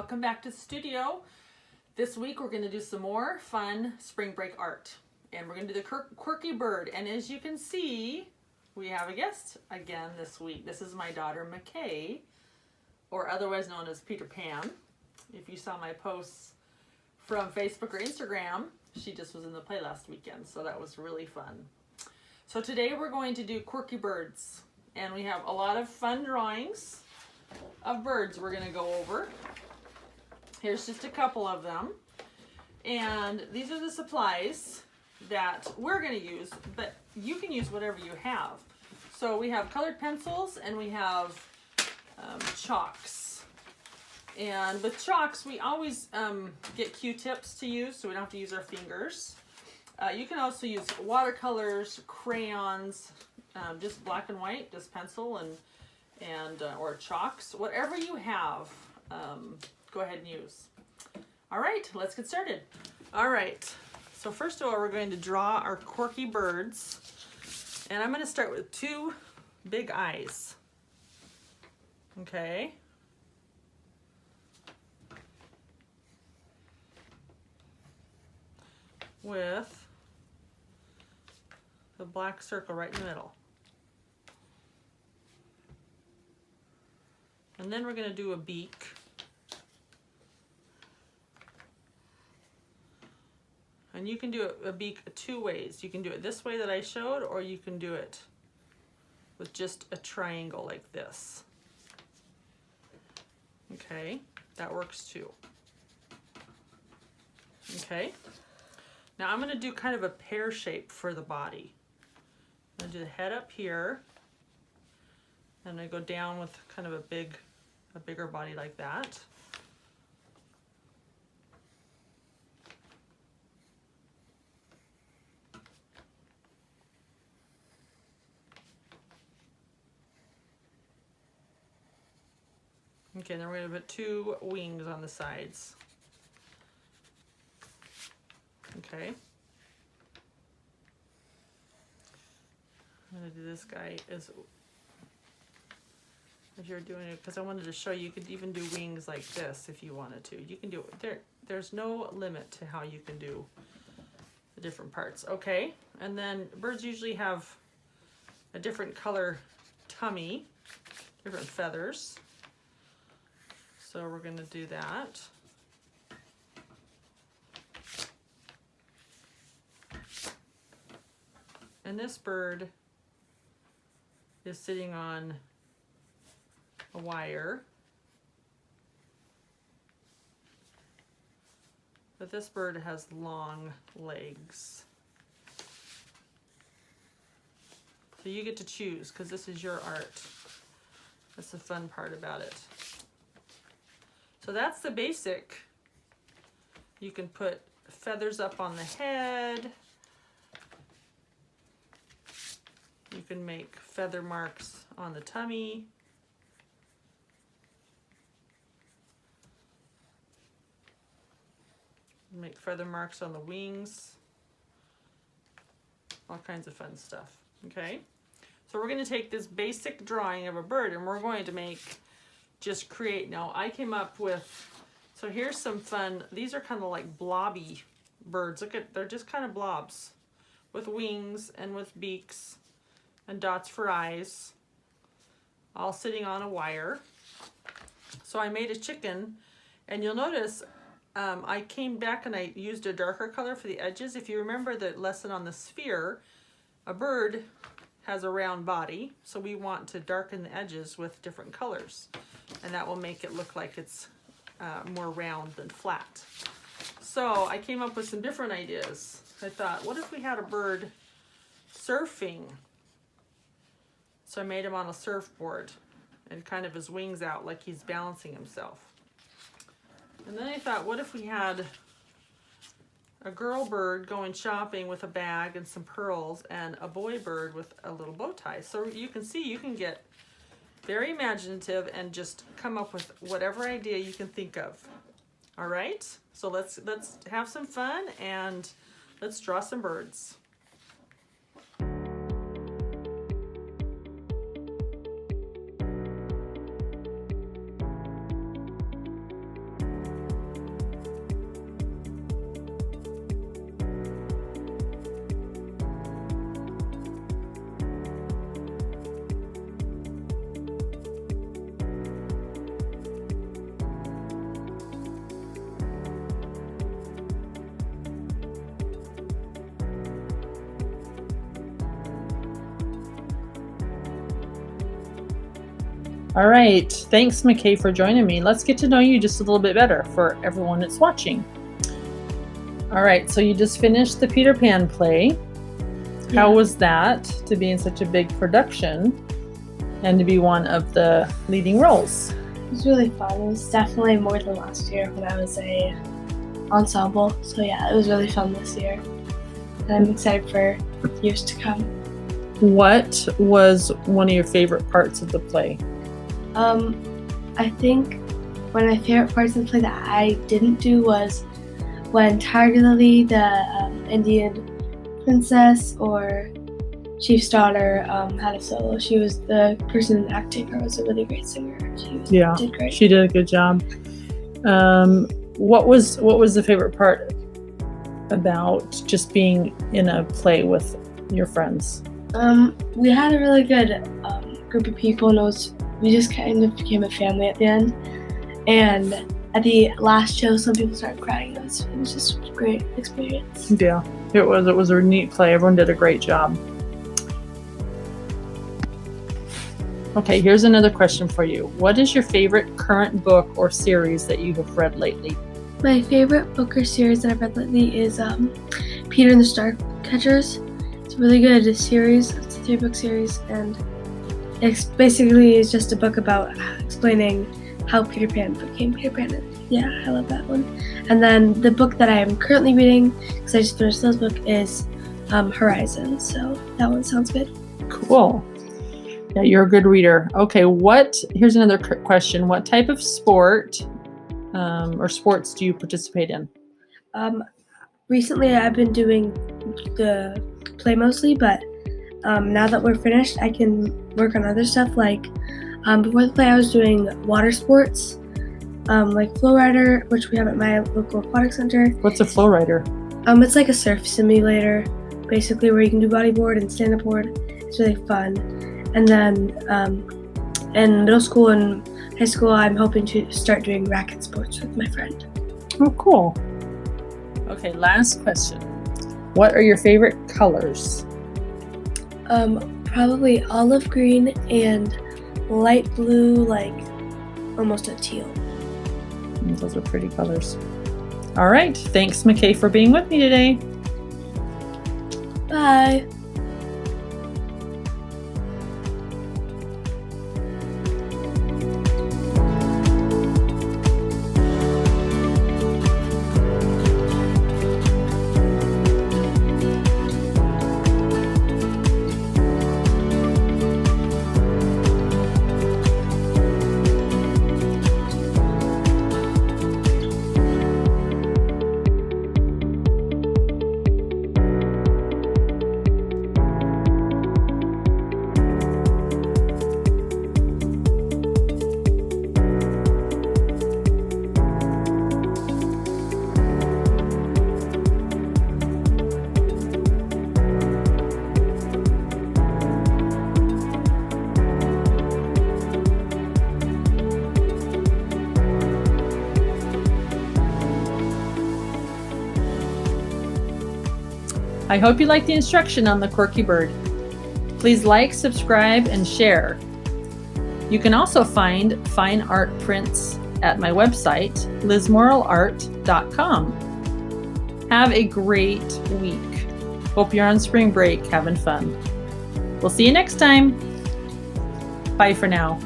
welcome back to the studio. This week we're going to do some more fun spring break art. And we're going to do the Quirky Bird. And as you can see, we have a guest again this week. This is my daughter McKay, or otherwise known as Peter Pan. If you saw my posts from Facebook or Instagram, she just was in the play last weekend, so that was really fun. So today we're going to do Quirky Birds. And we have a lot of fun drawings of birds we're going to go over. Here's just a couple of them. And these are the supplies that we're going to use, but you can use whatever you have. So we have colored pencils and we have chalks. And with chalks, we always get Q-tips to use, so we don't have to use our fingers. You can also use watercolors, crayons, just black and white, just pencil and or chalks, whatever you have, go ahead and use. All right, let's get started. All right, so first of all, we're going to draw our Quirky Birds, and I'm going to start with two big eyes. Okay. With the black circle right in the middle. And then we're going to do a beak. And you can do a beak two ways. You can do it this way that I showed, or you can do it with just a triangle like this. Okay, that works too. Okay, now I'm going to do kind of a pear shape for the body. I'm going to do the head up here, and I go down with kind of a bigger body like that. Okay, then we're going to put two wings on the sides. Okay. I'm going to do this guy as you're doing it, because I wanted to show you could even do wings like this if you wanted to. You can do it. There's no limit to how you can do the different parts. Okay, and then birds usually have a different color tummy, different feathers. So we're going to do that. And this bird is sitting on a wire. But this bird has long legs. So you get to choose, because this is your art. That's the fun part about it. So that's the basic. You can put feathers up on the head. You can make feather marks on the tummy. Make feather marks on the wings. All kinds of fun stuff. Okay, so we're going to take this basic drawing of a bird and we're going to just create. Now I came up with, so here's some fun. These are kind of like blobby birds. Look at, they're just kind of blobs with wings and with beaks and dots for eyes, all sitting on a wire. So I made a chicken, and you'll notice I came back and I used a darker color for the edges. If you remember the lesson on the sphere, a bird has a round body, so we want to darken the edges with different colors, and that will make it look like it's more round than flat. So I came up with some different ideas. I thought, what if we had a bird surfing? So I made him on a surfboard and kind of his wings out like he's balancing himself. And then I thought, what if we had a girl bird going shopping with a bag and some pearls, and a boy bird with a little bow tie? So you can see, you can get very imaginative and just come up with whatever idea you can think of. All right, so let's have some fun and let's draw some birds. All right. Thanks, McKay, for joining me. Let's get to know you just a little bit better for everyone that's watching. All right. So you just finished the Peter Pan play. Yeah. How was that to be in such a big production and to be one of the leading roles? It was really fun. It was definitely more than last year when I was a ensemble. So yeah, it was really fun this year. And I'm excited for years to come. What was one of your favorite parts of the play? I think one of my favorite parts of the play that I didn't do was when Tiger Lily, the Indian princess or chief's daughter, had a solo. She was the person acting her was a really great singer. Did great. She did a good job. What was the favorite part about just being in a play with your friends? We had a really good group of people, and we just kind of became a family at the end. And at the last show, some people started crying. It was just a great experience. Yeah, it was a neat play. Everyone did a great job. Okay, here's another question for you. What is your favorite current book or series that you have read lately? My favorite book or series that I've read lately is Peter and the Starcatchers. It's a really good series. It's a 3-book series, and it's basically just a book about explaining how Peter Pan became Peter Pan. Yeah, I love that one. And then the book that I am currently reading, because I just finished this book, is Horizon. So that one sounds good. Cool. Yeah, you're a good reader. Okay, here's another question. What type of sport or sports do you participate in? Recently I've been doing the play mostly, but now that we're finished, I can work on other stuff. Like before the play, I was doing water sports, like flow rider, which we have at my local aquatic center. What's a flow rider? It's like a surf simulator, basically, where you can do bodyboard and stand-up board. It's really fun. And then in middle school and high school, I'm hoping to start doing racket sports with my friend. Oh, cool. Okay, last question. What are your favorite colors? Probably olive green and light blue, like almost a teal. Those are pretty colors. All right. Thanks, McKay, for being with me today. Bye. I hope you like the instruction on the Quirky Bird. Please like, subscribe, and share. You can also find fine art prints at my website, lizmorrellart.com. Have a great week. Hope you're on spring break having fun. We'll see you next time. Bye for now.